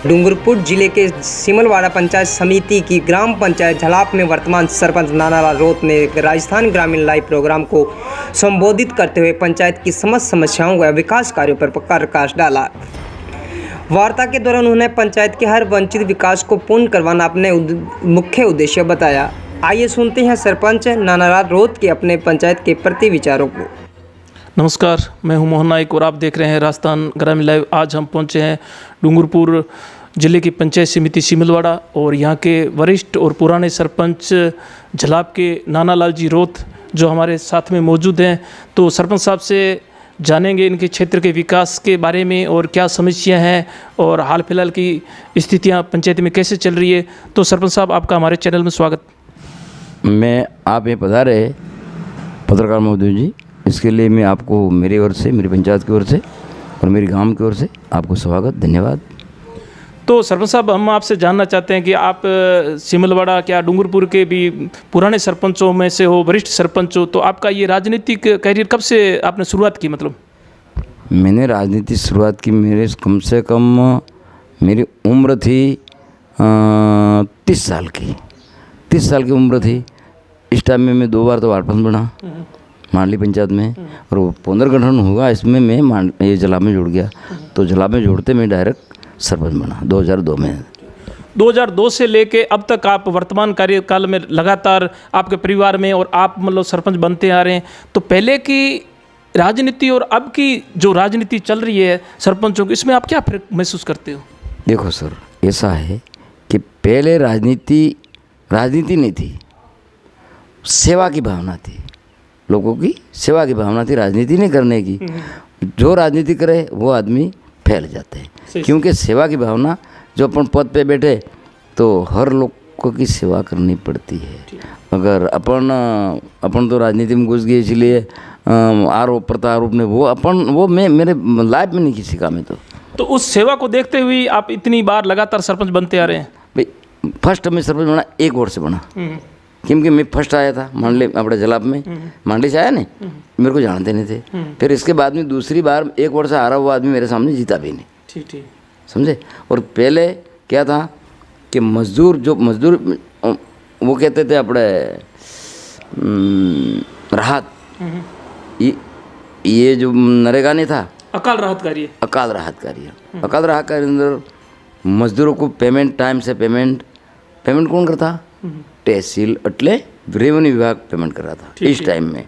डूंगरपुर जिले के सिमलवाड़ा पंचायत समिति की ग्राम पंचायत झलाप में वर्तमान सरपंच नानालाल रोत ने राजस्थान ग्रामीण लाइव प्रोग्राम को संबोधित करते हुए पंचायत की समस्त समस्याओं व विकास कार्यों पर प्रकाश डाला। वार्ता के दौरान उन्होंने पंचायत के हर वंचित विकास को पूर्ण करवाना अपने मुख्य उद्देश्य बताया। आइए सुनते हैं सरपंच नानालाल रोत के अपने पंचायत के प्रति विचारों को। नमस्कार, मैं हूं मोहन नाइक और आप देख रहे हैं राजस्थान ग्रामीण लाइव। आज हम पहुंचे हैं डूंगरपुर जिले की पंचायत समिति सिमलवाड़ा और यहां के वरिष्ठ और पुराने सरपंच झलाप के नानालाल जी रोत जो हमारे साथ में मौजूद हैं। तो सरपंच साहब से जानेंगे इनके क्षेत्र के विकास के बारे में और क्या समस्या हैं और हाल फिलहाल की स्थितियां पंचायत में कैसे चल रही है। तो सरपंच साहब, आपका हमारे चैनल में स्वागत। मैं आप ये पधारे पत्रकार महोदय जी, इसके लिए मैं आपको मेरी ओर से, मेरी पंचायत की ओर से और मेरी गांव की ओर से आपको स्वागत, धन्यवाद। तो सरपंच साहब, हम आपसे जानना चाहते हैं कि आप सिमलवाड़ा क्या डूंगरपुर के भी पुराने सरपंचों में से हो, वरिष्ठ सरपंच हो, तो आपका ये राजनीतिक करियर कब से आपने शुरुआत की? मतलब मैंने राजनीति शुरुआत की, मेरे कम से कम मेरी उम्र थी 30 साल की। 30 साल की उम्र थी। इस टाइम में मैं 2 बार तो वार्ड प्रधान बना मांडली पंचायत में, और वो पुनर्गठन हुआ, इसमें मैं ये झलाप में जुड़ गया। तो झलाप में जुड़ते मैं डायरेक्ट सरपंच बना 2002 में। 2002 से लेके अब तक आप वर्तमान कार्यकाल में लगातार आपके परिवार में और आप मतलब सरपंच बनते आ रहे हैं। तो पहले की राजनीति और अब की जो राजनीति चल रही है सरपंचों की, इसमें आप क्या फर्क महसूस करते हो? देखो सर, ऐसा है कि पहले राजनीति नहीं थी, सेवा की भावना थी, लोगों की सेवा की भावना थी, राजनीति नहीं करने की। जो राजनीति करे वो आदमी फैल जाते हैं, क्योंकि सेवा की भावना, जो अपन पद पे बैठे तो हर लोगों की सेवा करनी पड़ती है। अगर अपन तो राजनीति में घुस गए, इसलिए आरोप प्रत्यारोप ने वो मैं मेरे लाइफ में नहीं किसी का में। तो उस सेवा को देखते हुए आप इतनी बार लगातार सरपंच बनते आ रहे हैं? भाई फर्स्ट में सरपंच बना 1 वर्ष से बना, क्योंकि मैं फर्स्ट आया था मांडली अपने झलाप में, मांडली से आया नहीं, मेरे को जानते नहीं थे। फिर इसके बाद में दूसरी बार 1 वर्ष आ रहा हुआ आदमी मेरे सामने जीता भी नहीं। ठीक समझे। और पहले क्या था कि मजदूर वो कहते थे अपने राहत, ये जो नरेगा नहीं था, अकाल राहत कार्य अंदर मजदूरों को पेमेंट टाइम से पेमेंट कौन करता? तहसील अटले रेवेन्यू विभाग पेमेंट कर रहा था इस टाइम में।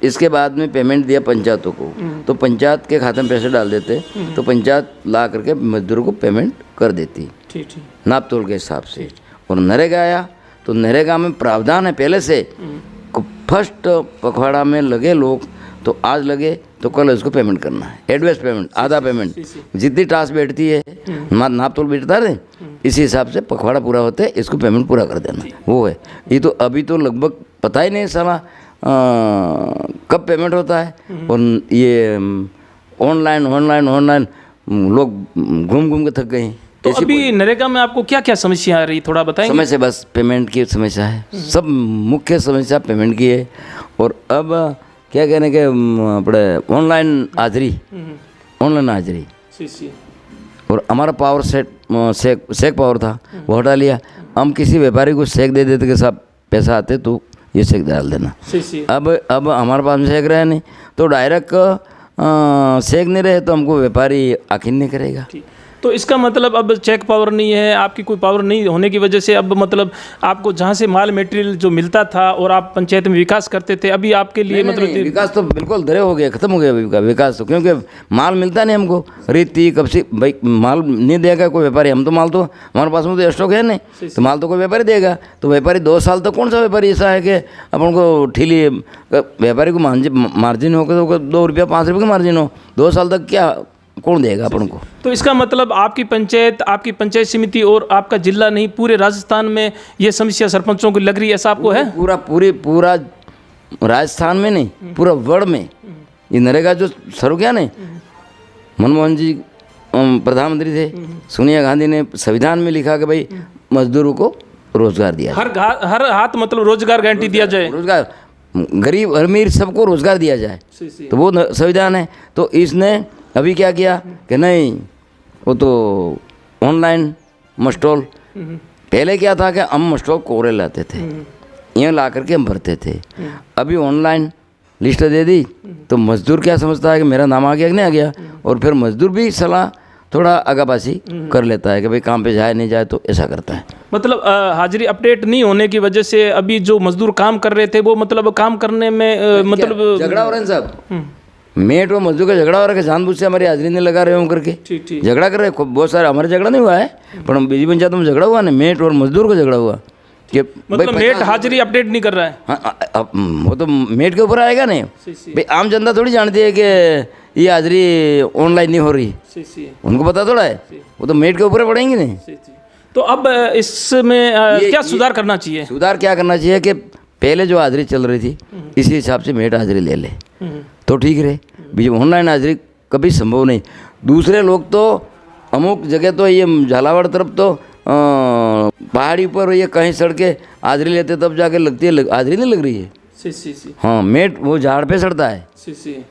इसके बाद में पेमेंट दिया पंचायतों को, तो पंचायत के खाते में पैसे डाल देते, तो पंचायत ला करके मजदूरों को पेमेंट कर देती नाप तोल के हिसाब से। और नरेगा आया तो नरेगा में प्रावधान है पहले से, फर्स्ट पखवाड़ा में लगे लोग तो आज लगे तो कल उसको पेमेंट करना है, एडवांस पेमेंट, आधा पेमेंट, जितनी टास्क बैठती है नाप तोल बैठता है, इसी हिसाब से पखवाड़ा पूरा होते है इसको पेमेंट पूरा कर देना, वो है। ये तो अभी तो लगभग पता ही नहीं साला कब पेमेंट होता है। और ये ऑनलाइन लोग घूम के थक गए हैं। तो अभी नरेगा में आपको क्या क्या समस्या आ रही, थोड़ा बताएंगे? समस्या बस पेमेंट की समस्या है, सब मुख्य समस्या पेमेंट की है। और अब क्या कहने के अपने ऑनलाइन हाजिरी और हमारा पावर सेक पावर था, वो हटा लिया। हम किसी व्यापारी को सेक दे देते कि साहब पैसा आते तो ये सेक डाल देना। अब हमारे पास में सेक रहे नहीं, तो डायरेक्ट सेक नहीं रहे तो हमको व्यापारी आखिर नहीं करेगा। तो इसका मतलब अब चेक पावर नहीं है, आपकी कोई पावर नहीं होने की वजह से अब मतलब आपको जहाँ से माल मटेरियल जो मिलता था और आप पंचायत में विकास करते थे, अभी आपके लिए मतलब विकास तो बिल्कुल धरे हो गया, खत्म हो गया विकास तो, क्योंकि माल मिलता नहीं हमको। रेती कपसी भाई माल नहीं देगा कोई व्यापारी, हम तो माल तो हमारे पास में तो स्टॉक है नहीं, तो माल तो कोई व्यापारी देगा। तो व्यापारी 2 साल तक कौन सा व्यापारी ऐसा है कि अपन को ठीली व्यापारी को मार्जिन हो तो 2 रुपया 5 रुपये का मार्जिन हो, 2 साल तक क्या कौन देगा अपन को? तो इसका मतलब आपकी पंचायत समिति और आपका जिला नहीं, पूरे राजस्थान में ये समस्या सरपंचों की लग रही है, ऐसा आपको है? पूरा राजस्थान में नहीं, पूरा वर्ल्ड में ये नरेगा जो शुरू किया नहीं, मनमोहन जी प्रधानमंत्री थे, सोनिया गांधी ने संविधान में लिखा कि भाई मजदूरों को रोजगार दिया, हर हाथ मतलब रोजगार गारंटी दिया जाए, रोजगार गरीब अमीर सबको रोजगार दिया जाए, तो वो संविधान है। तो इसने अभी क्या किया कि नहीं, वो तो ऑनलाइन मस्टॉल। पहले क्या था कि हम मस्टॉल कोरे लाते थे, यहाँ ला करके हम भरते थे। अभी ऑनलाइन लिस्ट दे दी तो मजदूर क्या समझता है कि मेरा नाम आ गया कि नहीं आ गया, और फिर मजदूर भी सलाह थोड़ा आगाबाजी कर लेता है कि भाई काम पे जाए नहीं जाए, तो ऐसा करता है। मतलब हाजिरी अपडेट नहीं होने की वजह से अभी जो मजदूर काम कर रहे थे वो मतलब काम करने में मतलब झगड़ा हो रहा है साहब, मेट और मजदूर का झगड़ा हो रहा है कि जानबूझ से हमारी हाजिरी नहीं लगा रहे हो करके ठीक ठीक झगड़ा कर रहे हैं। बहुत सारे हमारे झगड़ा नहीं हुआ है, पर हम बिजली पंचायत में झगड़ा हुआ ना, मेट और मजदूर का झगड़ा हुआ कि मतलब मेट हाजिरी अपडेट नहीं कर रहा है। हाँ, अब वो तो मेट के ऊपर आएगा नहीं भाई, आम जनता थोड़ी जानती है कि ये हाजिरी ऑनलाइन नहीं हो रही, उनको पता थोड़ा है, वो तो मेट के ऊपर पड़ेंगे नहीं। तो अब इसमें क्या सुधार करना चाहिए? सुधार क्या करना चाहिए कि पहले जो हाजिरी चल रही थी इसी हिसाब से मेट हाजिरी ले ले तो ठीक रहे। बीच में ऑनलाइन हाजिरी कभी संभव नहीं। दूसरे लोग तो अमुक जगह तो ये झालावाड़ तरफ तो पहाड़ी पर ये कहीं सड़के हाजिरी लेते तब जाके लगती है, हाजिरी नहीं लग रही है। हाँ, मेट वो झाड़ पे सड़ता है,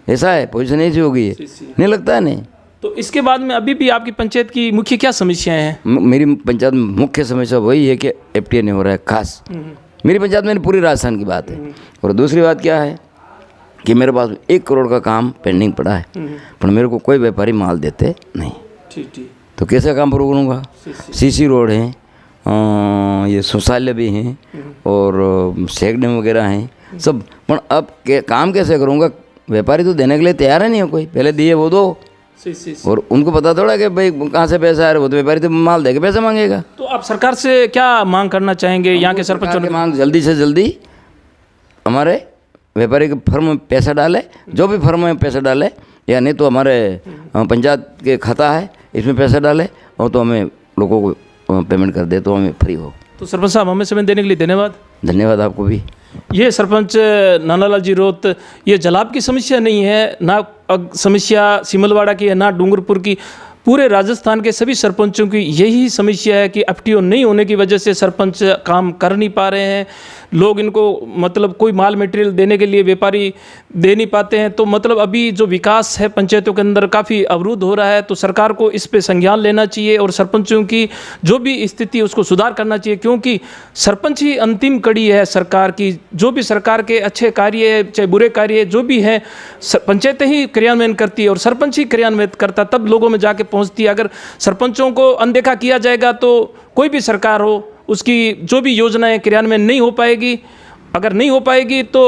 ऐसा है, पोजीशन ऐसी हो गई है, नहीं लगता है नहीं। तो इसके बाद में अभी भी आपकी पंचायत की मुख्य क्या समस्याएं हैं? मेरी पंचायत में मुख्य समस्या वही है कि एफटीए नहीं हो रहा है खास। मेरी पंचायत में पूरी राजस्थान की बात है। और दूसरी बात क्या है कि मेरे पास 1 करोड़ का काम पेंडिंग पड़ा है, पर मेरे को कोई व्यापारी माल देते नहीं। ठीक तो कैसे काम पूरा करूँगा? सीसी रोड है, ये शौचालय भी हैं और शेक डैम वगैरह हैं सब, पर अब काम कैसे करूँगा? व्यापारी तो देने के लिए तैयार है नहीं, कोई पहले दिए वो दो, और उनको पता थोड़ा कि भाई कहाँ से पैसा आ रहा है, वो तो व्यापारी तो माल दे के पैसा मांगेगा। तो आप सरकार से क्या मांग करना चाहेंगे? यहाँ के सरपंचों की मांग जल्दी से जल्दी हमारे व्यापारी के फर्म में पैसा डाले, जो भी फर्म में पैसा डाले, या नहीं तो हमारे पंचायत के खाता है इसमें पैसा डाले, और तो हमें लोगों को पेमेंट कर दे तो हमें फ्री हो। तो सरपंच साहब, हमें समय देने के लिए धन्यवाद। धन्यवाद आपको भी। ये सरपंच नानालाल जी रोत, ये जलाब की समस्या नहीं है, ना समस्या सिमलवाड़ा की है, ना डूंगरपुर की, पूरे राजस्थान के सभी सरपंचों की यही समस्या है कि एफटीओ नहीं होने की वजह से सरपंच काम कर नहीं पा रहे हैं। लोग इनको मतलब कोई माल मटेरियल देने के लिए व्यापारी दे नहीं पाते हैं। तो मतलब अभी जो विकास है पंचायतों के अंदर काफ़ी अवरुद्ध हो रहा है। तो सरकार को इस पे संज्ञान लेना चाहिए और सरपंचों की जो भी स्थिति उसको सुधार करना चाहिए, क्योंकि सरपंच ही अंतिम कड़ी है सरकार की। जो भी सरकार के अच्छे कार्य चाहे बुरे कार्य जो भी है, पंचायतें ही क्रियान्वयन करती है और सरपंच ही क्रियान्वित करता, तब लोगों में जाके पहुंचती है। अगर सरपंचों को अनदेखा किया जाएगा तो कोई भी सरकार हो उसकी जो भी योजनाएं क्रियान्वयन नहीं हो पाएगी। अगर नहीं हो पाएगी तो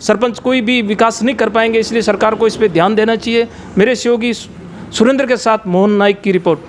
सरपंच कोई भी विकास नहीं कर पाएंगे। इसलिए सरकार को इस पे ध्यान देना चाहिए। मेरे सहयोगी सुरेंद्र के साथ मोहन नाइक की रिपोर्ट।